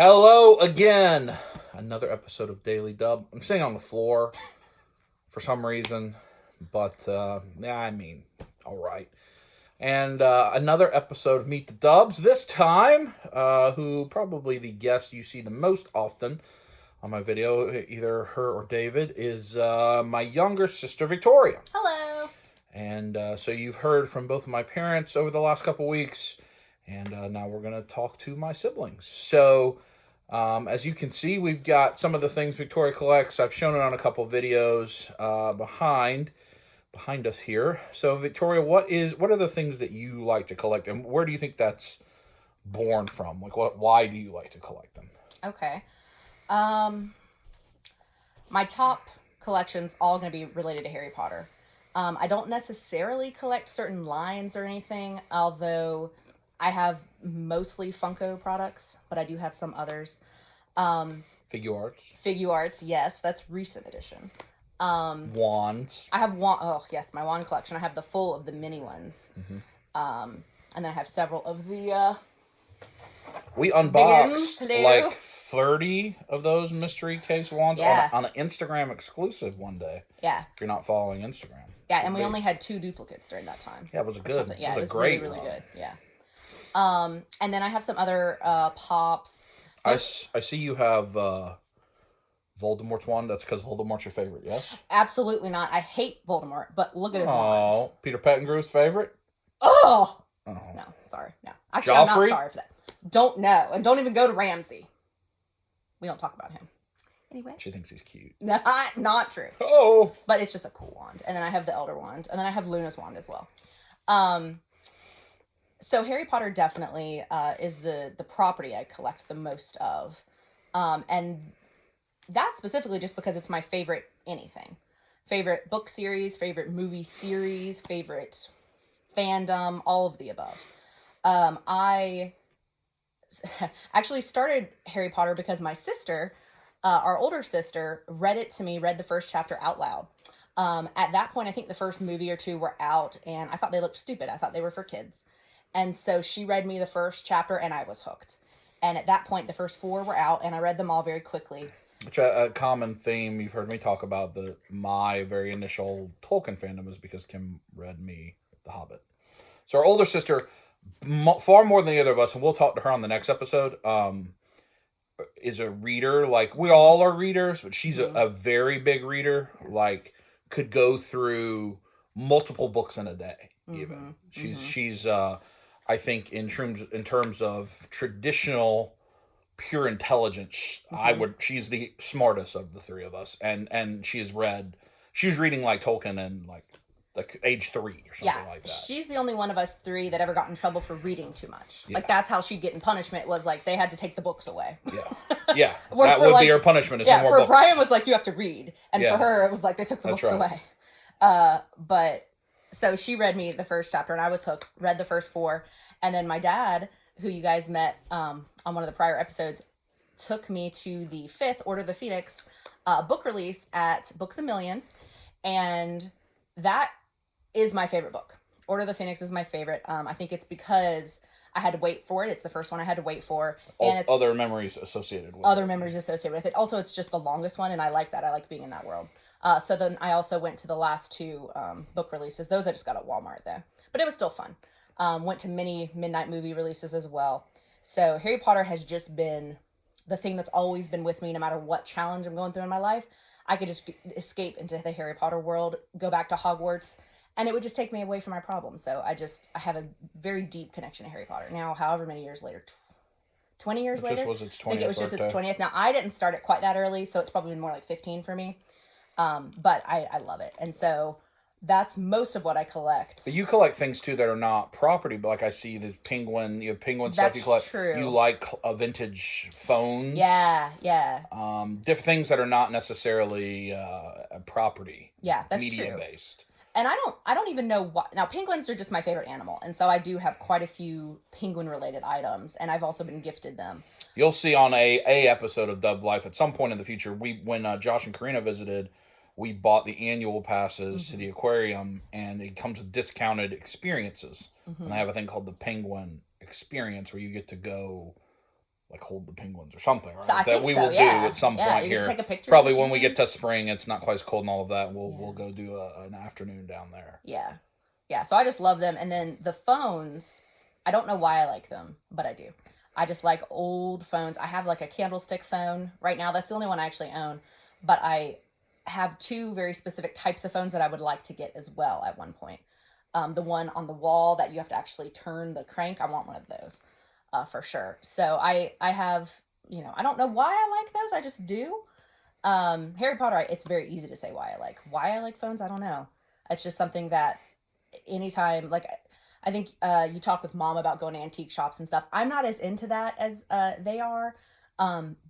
Hello again. Another episode of Daily Dub. I'm sitting on the floor for some reason, but all right. And another episode of Meet the Dubs. This time, who probably the guest you see the most often on my video, either her or David, is my younger sister Victoria. Hello. And so you've heard from both of my parents over the last couple weeks, and now we're going to talk to my siblings. So, as you can see, we've got some of the things Victoria collects. I've shown it on a couple behind us here. So, Victoria, what are the things that you like to collect, and where do you think that's born from? Like, why do you like to collect them? Okay. My top collection's all going to be related to Harry Potter. I don't necessarily collect certain lines or anything, although I have mostly Funko products, but I do have some others. Figure arts. Figure arts, yes, that's recent edition. Wands. I have my wand collection. I have the full of the mini ones. Mm-hmm. And then I have several of the we unboxed like 30 of those mystery case wands on an Instagram exclusive one day. Yeah. If you're not following Instagram. Yeah, and we only had 2 duplicates during that time. Yeah, it was a good. Yeah, it was great really good. Yeah. And then I have some other pops. I see you have Voldemort's wand. That's because Voldemort's your favorite, yes? Absolutely not. I hate Voldemort, but look at his wand. Oh, Peter Pettigrew's favorite? Oh! Oh. No, sorry. No. Actually, I'm not Joffrey? sorry for that. Don't know. And don't even go to Ramsay. We don't talk about him. Anyway. She thinks he's cute. Not true. Oh! But it's just a cool wand. And then I have the Elder Wand. And then I have Luna's wand as well. So Harry Potter definitely is the property I collect the most of. And that's specifically just because it's my favorite anything. Favorite book series, favorite movie series, favorite fandom, all of the above. I actually started Harry Potter because my sister, our older sister, read the first chapter out loud. At that point, I think the first movie or 2 were out, and I thought they looked stupid. I thought they were for kids. And so she read me the first chapter, and I was hooked. And at that point, the first 4 were out, and I read them all very quickly. Which a common theme you've heard me talk about, my very initial Tolkien fandom is because Kim read me The Hobbit. So our older sister, far more than either of us, and we'll talk to her on the next episode, is a reader. Like, we all are readers, but she's a very big reader. Like, could go through multiple books in a day, even. She's I think in terms of traditional pure intelligence, she's the smartest of the 3 of us, and she's reading like Tolkien and like age 3 or something like that. She's the only one of us 3 that ever got in trouble for reading too much. Yeah. Like, that's how she'd get in punishment, was like they had to take the books away. Yeah. That would be her punishment. Is no more for books. Brian was like, you have to read, and for her it was like they took the books away. But so she read me the first chapter, and I was hooked. Read the first 4, and then my dad, who you guys met on one of the prior episodes, took me to the 5th Order of the Phoenix book release at Books A Million, and that is my favorite book. Order of the Phoenix is my favorite. I think it's because I had to wait for it. It's the first one I had to wait for. And it's other memories associated with it. Also, it's just the longest one, and I like that. I like being in that world. So then I also went to the last 2 book releases. Those I just got at Walmart, though. But it was still fun. Went to many midnight movie releases as well. So Harry Potter has just been the thing that's always been with me, no matter what challenge I'm going through in my life. I could just escape into the Harry Potter world, go back to Hogwarts, and it would just take me away from my problems. So I have a very deep connection to Harry Potter. Now, however many years later, 20 years later? Just was its 20th I think it was just birthday. its 20th. Now, I didn't start it quite that early, so it's probably been more like 15 for me. But I love it. And so that's most of what I collect. But you collect things too that are not property, but like I see the penguin, you have penguin stuff you collect. True. You like vintage phones. Yeah. Different things that are not necessarily a property. Yeah, that's media true. based. And I don't even know what. Now, penguins are just my favorite animal, and so I do have quite a few penguin-related items, and I've also been gifted them. You'll see on a episode of Dub Life at some point in the future. When Josh and Karina visited, we bought the annual passes to the aquarium, and it comes with discounted experiences. And I have a thing called the Penguin Experience, where you get to go like hold the penguins or something, right? So I that think we so, will yeah. do at some Yeah, point you get here. to take a picture Probably of the when we get penguins. to spring, it's not quite as cold and all of that. We'll Yeah. go do an afternoon down there. Yeah. Yeah, so I just love them. And then the phones, I don't know why I like them, but I do. I just like old phones. I have like a candlestick phone right now. That's the only one I actually own. But I have two very specific types of phones that I would like to get as well at one point. The one on the wall that you have to actually turn the crank, I want one of those for sure. So I have, I don't know why I like those. I just do. Harry Potter, it's very easy to say why I like phones. I don't know. It's just something that anytime, like, I think you talk with mom about going to antique shops and stuff. I'm not as into that as they are.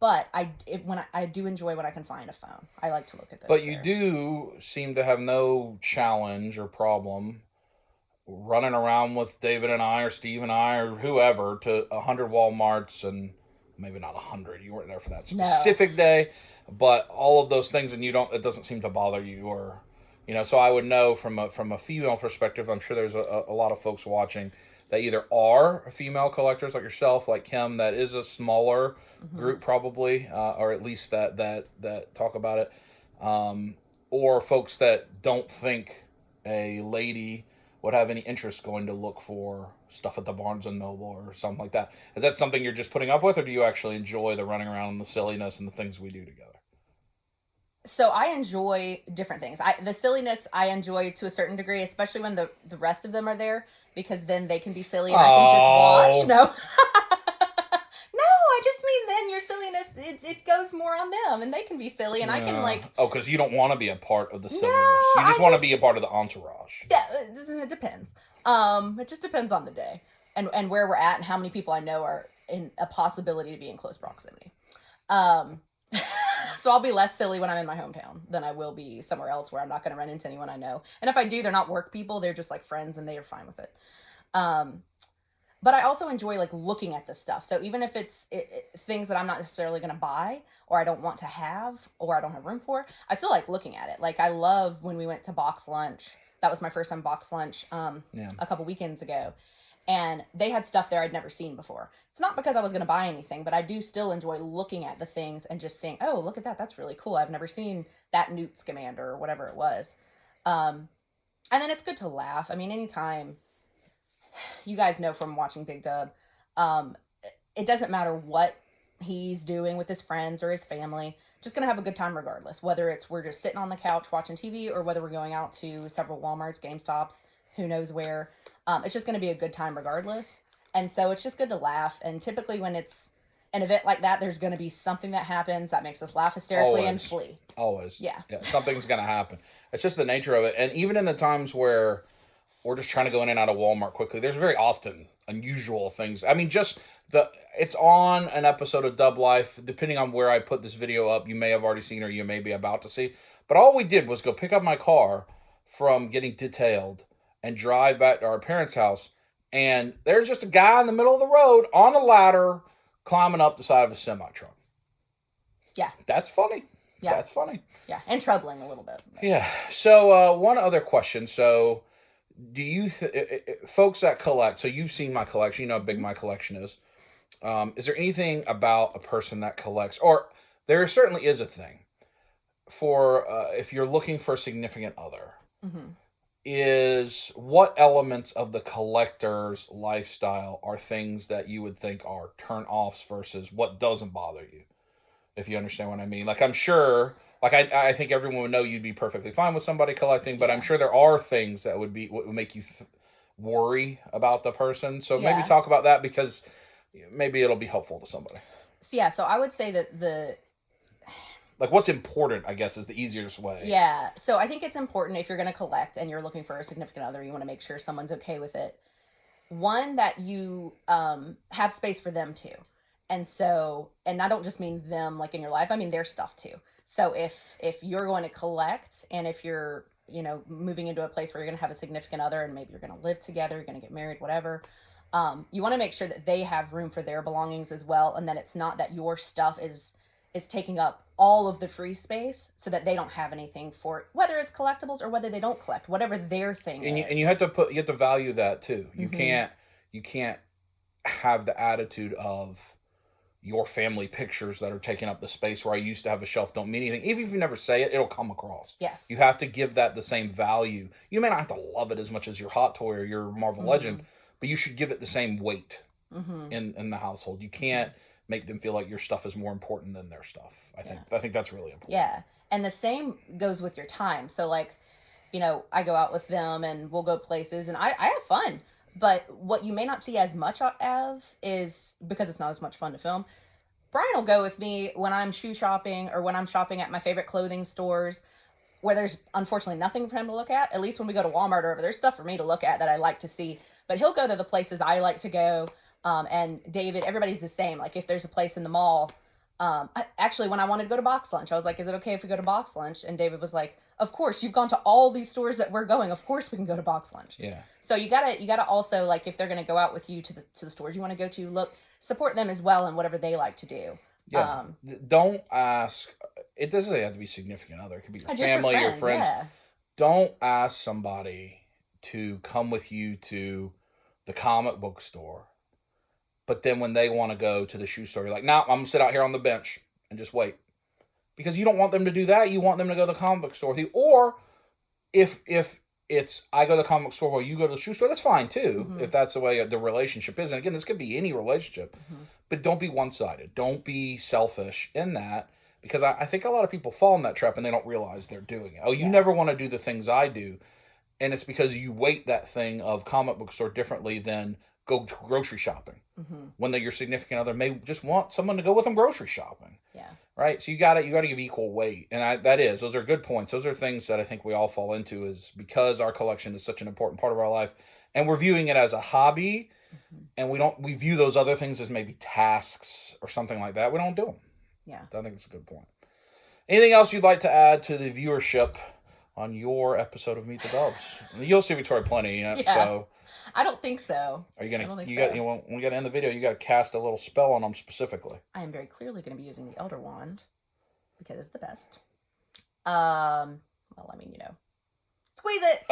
But I do enjoy when I can find a phone. I like to look at those. But you do seem to have no challenge or problem running around with David and I or Steve and I or whoever to 100 Walmarts, and maybe not 100. You weren't there for that specific day, but all of those things, and it doesn't seem to bother you, or so I would know from a female perspective. I'm sure there's a lot of folks watching that either are female collectors like yourself, like Kim, that is a smaller group probably, or at least that talk about it, or folks that don't think a lady would have any interest going to look for stuff at the Barnes and Noble or something like that. Is that something you're just putting up with, or do you actually enjoy the running around and the silliness and the things we do together? So I enjoy different things. The silliness I enjoy to a certain degree, especially when the rest of them are there, because then they can be silly and I can just watch. No. No, I just mean then your silliness, it goes more on them and they can be silly and I can because you don't want to be a part of the silliness. No, you just want to be a part of the entourage. Yeah, it depends. It just depends on the day and where we're at and how many people I know are in a possibility to be in close proximity. So I'll be less silly when I'm in my hometown than I will be somewhere else where I'm not going to run into anyone I know. And if I do, they're not work people. They're just like friends and they are fine with it. But I also enjoy like looking at this stuff. So even if it's things that I'm not necessarily going to buy or I don't want to have or I don't have room for, I still like looking at it. Like I love when we went to box lunch. That was my first time box lunch a couple weekends ago. And they had stuff there I'd never seen before. It's not because I was going to buy anything, but I do still enjoy looking at the things and just saying, oh, look at that. That's really cool. I've never seen that Newt Scamander or whatever it was. And then it's good to laugh. I mean, anytime, you guys know from watching Big Dub, it doesn't matter what he's doing with his friends or his family. Just going to have a good time regardless. Whether it's we're just sitting on the couch watching TV or whether we're going out to several Walmarts, GameStops, who knows where. It's just going to be a good time regardless. And so it's just good to laugh. And typically when it's an event like that, there's going to be something that happens that makes us laugh hysterically and flee. Always. Yeah. Something's going to happen. It's just the nature of it. And even in the times where we're just trying to go in and out of Walmart quickly, there's very often unusual things. I mean, it's on an episode of Dub Life. Depending on where I put this video up, you may have already seen or you may be about to see. But all we did was go pick up my car from getting detailed and drive back to our parents' house, and there's just a guy in the middle of the road on a ladder climbing up the side of a semi-truck. Yeah. That's funny. Yeah. That's funny. Yeah, and troubling a little bit. Yeah. So one other question. So do you folks that collect, so you've seen my collection, you know how big my collection is. Is there anything about a person that collects, or there certainly is a thing for if you're looking for a significant other, is what elements of the collector's lifestyle are things that you would think are turn-offs versus what doesn't bother you, if you understand what I mean? Like, I'm sure, like, I think everyone would know you'd be perfectly fine with somebody collecting, but I'm sure there are things that would make you worry about the person. So maybe talk about that, because maybe it'll be helpful to somebody. So I would say that like, what's important, I guess, is the easiest way. Yeah. So I think it's important if you're going to collect and you're looking for a significant other, you want to make sure someone's okay with it. One, that you have space for them too. And I don't just mean them like in your life, I mean their stuff too. So if you're going to collect and if you're, moving into a place where you're going to have a significant other and maybe you're going to live together, you're going to get married, whatever, you want to make sure that they have room for their belongings as well. And that it's not that your stuff is taking up all of the free space, so that they don't have anything for it, whether it's collectibles or whether they don't collect, whatever their thing is. And you have to value that too. You can't have the attitude of, your family pictures that are taking up the space where I used to have a shelf don't mean anything. Even if you never say it, it'll come across. Yes. You have to give that the same value. You may not have to love it as much as your Hot Toy or your Marvel Legend, but you should give it the same weight in the household. You can't make them feel like your stuff is more important than their stuff. I think that's really important. Yeah. And the same goes with your time. So like, you know, I go out with them and we'll go places and I have fun. But what you may not see as much of is, because it's not as much fun to film, Brian will go with me when I'm shoe shopping or when I'm shopping at my favorite clothing stores where there's unfortunately nothing for him to look at. At least when we go to Walmart or whatever, there's stuff for me to look at that I like to see. But he'll go to the places I like to go. And David, everybody's the same. Like if there's a place in the mall, actually when I wanted to go to Box Lunch, I was like, is it okay if we go to Box Lunch? And David was like, of course, you've gone to all these stores that we're going. Of course we can go to Box Lunch. Yeah. So you gotta also, like, if they're gonna go out with you to the stores you want to go to, support them as well in whatever they like to do. Yeah. Don't ask. It doesn't have to be significant other. It could be your family, your friends. Yeah. Don't ask somebody to come with you to the comic book store, but then when they want to go to the shoe store, you're like, "No, I'm gonna sit out here on the bench and just wait," because you don't want them to do that. You want them to go to the comic book store with you. Or if it's I go to the comic book store while you go to the shoe store, that's fine too. If that's the way the relationship is. And again, this could be any relationship, but don't be one-sided. Don't be selfish in that, because I think a lot of people fall in that trap and they don't realize they're doing it. Oh, you never want to do the things I do. And it's because you weight that thing of comic book store differently than go grocery shopping. When your significant other may just want someone to go with them grocery shopping. Yeah. Right? So you gotta give equal weight. And those are good points. Those are things that I think we all fall into, is because our collection is such an important part of our life and we're viewing it as a hobby, and we view those other things as maybe tasks or something like that. We don't do them. Yeah. I think it's a good point. Anything else you'd like to add to the viewership on your episode of Meet the Dubs? You'll see Victoria plenty, so I don't think so. Are you gonna? When we gotta end the video, you gotta cast a little spell on them specifically. I am very clearly gonna be using the Elder Wand because it's the best. Well, I mean, squeeze it.